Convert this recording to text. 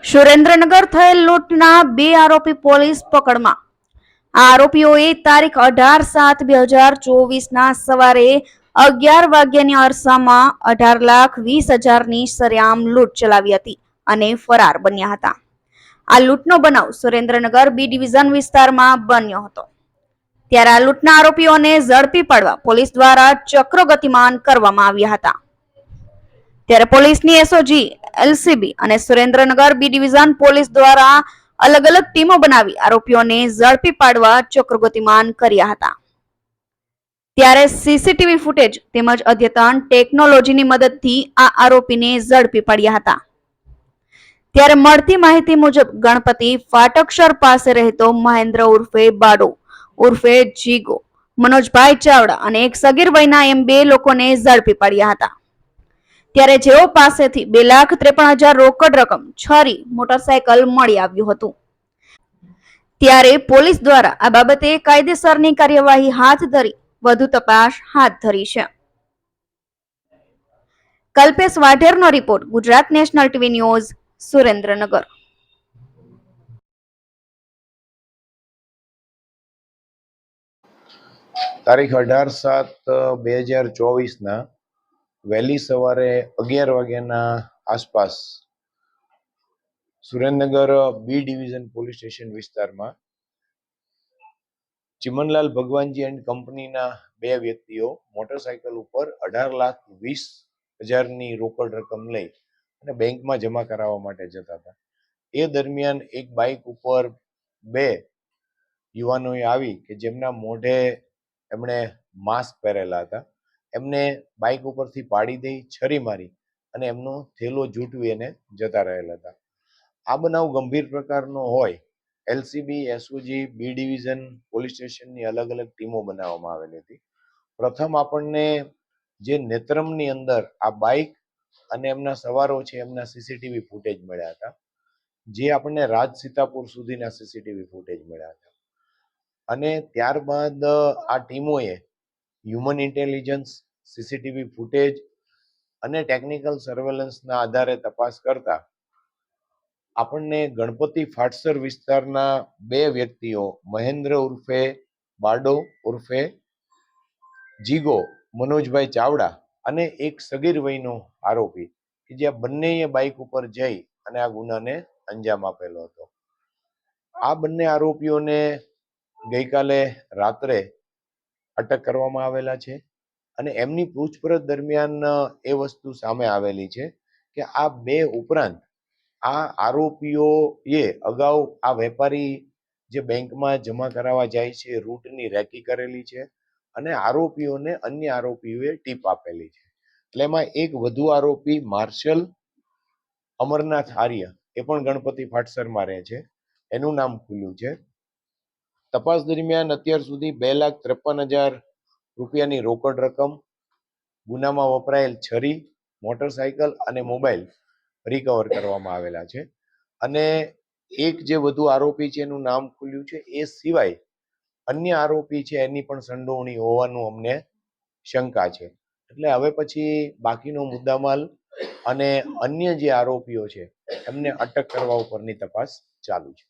સુરેન્દ્રનગર થયેલ લૂંટના 2 આરોપી પોલીસ પકડમાં। આ આરોપીઓએ તારીખ 18/7/2024ના સવારે 11 વાગ્યાની અરસામાં 18,20,000ની સરેઆમ લૂંટ ચલાવી હતી અને ફરાર બન્યા હતા। આ લૂંટનો બનાવ સુરેન્દ્રનગર બી ડિવિઝન વિસ્તારમાં બન્યો હતો। ત્યારે આ લૂંટના આરોપીઓને ઝડપી પાડવા પોલીસ દ્વારા ચક્રો ગતિમાન કરવામાં આવ્યા હતા। ત્યારે પોલીસની એસઓજી, એલસીબી અને સુરેન્દ્રનગર બી ડિવિઝન પોલીસ દ્વારા અલગ અલગ ટીમો બનાવી આરોપીઓને ઝડપી પાડવા ચક્રો ગતિમાન કર્યા હતા। ત્યારે સીસીટીવી ફૂટેજ તેમજ અદ્યતન ટેકનોલોજીની મદદથી આ આરોપીને ઝડપી પાડ્યા હતા। ત્યારે મળતી માહિતી મુજબ ગણપતિ ફાટકસર પાસે રહેતો મહેન્દ્ર ઉર્ફે બાડો ઉર્ફે જીગો મનોજભાઈ ચાવડા અને એક સગીર વયના એમ 2 લોકોને ઝડપી પાડ્યા હતા। ત્યારે જેઓ પાસેથી 2,53,000 રોકડ રકમ, છરી, મોટરસાયકલ મળી આવ્યું હતું। ત્યારે પોલીસ દ્વારા આ બાબતે કાયદેસરની કાર્યવાહી હાથ ધરી વધુ તપાસ હાથ ધરી છે। કલ્પેશ વાઢેરનો report, Gujarat national TV news, Surendranagar. તારીખ 18/7/2024ના વહેલી સવારે 11 વાગ્યાના આસપાસ Surendranagar B division police station વિસ્તારમાં ચિમનલાલ ભગવાનજી એન્ડ કંપનીના 2 વ્યક્તિઓ મોટરસાયકલ ઉપર 18,20,000ની રોકડ રકમ લઈ અને બેંકમાં જમા કરાવવા માટે જતા હતા। એ દરમિયાન એક બાઇક ઉપર 2 યુવાનોએ આવી કે જેમના મોઢે એમણે માસ્ક પહેરેલા હતા, એમને બાઇક ઉપરથી પાડી દઈ છરી મારી અને એમનો થેલો ઝૂંટવી અને જતા રહેલા હતા। આ બનાવ ગંભીર પ્રકારનો હોય LCB, SOG, B division police સ્ટેશનની અલગ અલગ ટીમો બનાવવામાં આવેલી હતી। પ્રથમ આપણને જે નેત્રમની અંદર આ બાઇક અને એમના સવારો છે એમના સીસીટીવી ફૂટેજ મળ્યા હતા, જે આપણને રાજ સીતાપુર સુધીના સીસીટીવી ફૂટેજ મળ્યા હતા। અને ત્યારબાદ આ ટીમોએ હ્યુમન ઇન્ટેલિજન્સ, સીસીટીવી ફૂટેજ અને ટેકનિકલ સર્વેલન્સના આધારે તપાસ કરતા આપણને ગણપતિ ફાટસર વિસ્તારના 2 વ્યક્તિઓ મહેન્દ્ર ઉર્ફે બાડો ઉર્ફે જીગો મનોજભાઈ ચાવડા અને એક સગીર વયનો આરોપી કે જે બંનેએ બાઇક ઉપર જઈ અને આ ગુનાને અંજામ આપેલો હતો। આ બંને આરોપીઓને ગઈકાલે રાત્રે અટક કરવામાં આવેલા છે અને એમની પૂછપરછ દરમિયાન એ વસ્તુ સામે આવેલી છે કે આ 2 ઉપરાંત આ આરોપીઓએ અગાઉ આ વેપારી જે બેંકમાં જમા કરાવવા જાય છે રૂટની રેકી કરેલી છે અને આરોપીઓને અન્ય આરોપીઓએ ટીપ આપેલી છે। એટલે એમાં એક વધુ આરોપી માર્શલ અમરનાથ આર્ય એ પણ ગણપતિ ફાટસરમાં રહે છે, એનું નામ ખુલ્યું છે। તપાસ દરમિયાન અત્યાર સુધી 2,53,000 રૂપિયાની રોકડ રકમ, ગુનામાં વપરાયેલ છરી, મોટરસાયકલ અને મોબાઈલ રિકવર કરવામાં આવેલા છે। અને એક જે વધુ આરોપી છે એનું નામ ખુલ્યું છે, એ સિવાય અન્ય આરોપી છે એની પણ સંડોવણી હોવાનું અમને શંકા છે। એટલે હવે પછી બાકીનો મુદ્દામાલ અને અન્ય જે આરોપીઓ છે એમને અટક કરવા ઉપરની તપાસ ચાલુ છે।